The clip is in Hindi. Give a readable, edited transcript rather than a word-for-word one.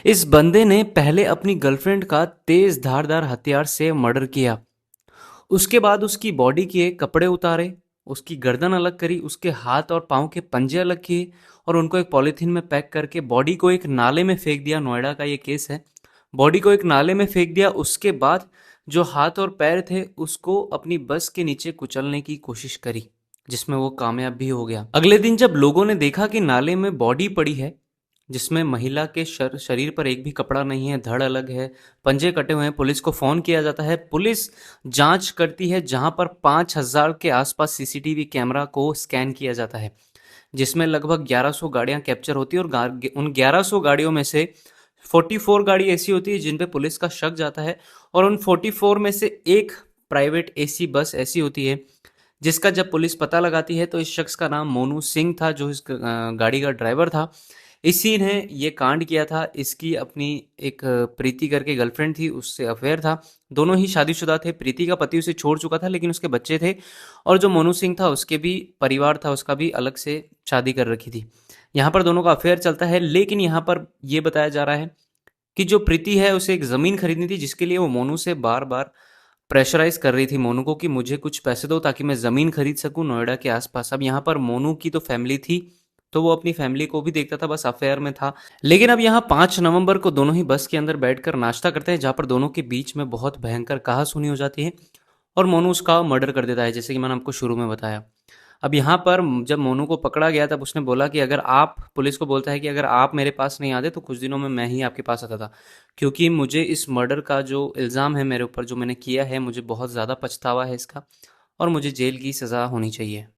इस बंदे ने पहले अपनी गर्लफ्रेंड का तेज धारदार हथियार से मर्डर किया। उसके बाद उसकी बॉडी के कपड़े उतारे, उसकी गर्दन अलग करी, उसके हाथ और पाँव के पंजे अलग किए और उनको एक पॉलीथीन में पैक करके बॉडी को एक नाले में फेंक दिया। नोएडा का ये केस है। बॉडी को एक नाले में फेंक दिया। उसके बाद जो हाथ और पैर थे उसको अपनी बस के नीचे कुचलने की कोशिश करी, जिसमें वो कामयाब भी हो गया। अगले दिन जब लोगों ने देखा कि नाले में बॉडी पड़ी है जिसमें महिला के शरीर पर एक भी कपड़ा नहीं है, धड़ अलग है, पंजे कटे हुए हैं, पुलिस को फोन किया जाता है। पुलिस जांच करती है जहां पर 5,000 के आसपास सीसीटीवी कैमरा को स्कैन किया जाता है, जिसमें लगभग 1100 गाड़ियां कैप्चर होती है और उन 1100 गाड़ियों में से 44 गाड़ी ऐसी होती है जिन पे पुलिस का शक जाता है और उन 44 में से एक प्राइवेट एसी बस ऐसी होती है जिसका जब पुलिस पता लगाती है तो इस शख्स का नाम मोनू सिंह था, जो इस गाड़ी का ड्राइवर था। इसी ने ये कांड किया था। इसकी अपनी एक प्रीति करके गर्लफ्रेंड थी, उससे अफेयर था। दोनों ही शादीशुदा थे। प्रीति का पति उसे छोड़ चुका था लेकिन उसके बच्चे थे, और जो मोनू सिंह था उसके भी परिवार था, उसका भी अलग से शादी कर रखी थी। यहाँ पर दोनों का अफेयर चलता है, लेकिन यहाँ पर ये बताया जा रहा है कि जो प्रीति है उसे एक ज़मीन खरीदनी थी, जिसके लिए वो मोनू से बार बार प्रेशराइज कर रही थी मोनू को कि मुझे कुछ पैसे दो ताकि मैं ज़मीन खरीद सकूं नोएडा के आसपास। अब यहाँ पर मोनू की तो फैमिली थी, तो वो अपनी फैमिली को भी देखता था, बस अफेयर में था। लेकिन अब यहाँ 5 नवंबर को दोनों ही बस के अंदर बैठकर नाश्ता करते हैं, जहाँ पर दोनों के बीच में बहुत भयंकर कहासुनी हो जाती है और मोनू उसका मर्डर कर देता है, जैसे कि मैंने आपको शुरू में बताया। अब यहाँ पर जब मोनू को पकड़ा गया तब उसने बोला कि अगर आप, पुलिस को बोलता है कि अगर आप मेरे पास नहीं आते तो कुछ दिनों में मैं ही आपके पास आता था, क्योंकि मुझे इस मर्डर का जो इल्ज़ाम है मेरे ऊपर जो मैंने किया है, मुझे बहुत ज़्यादा पछतावा है इसका और मुझे जेल की सज़ा होनी चाहिए।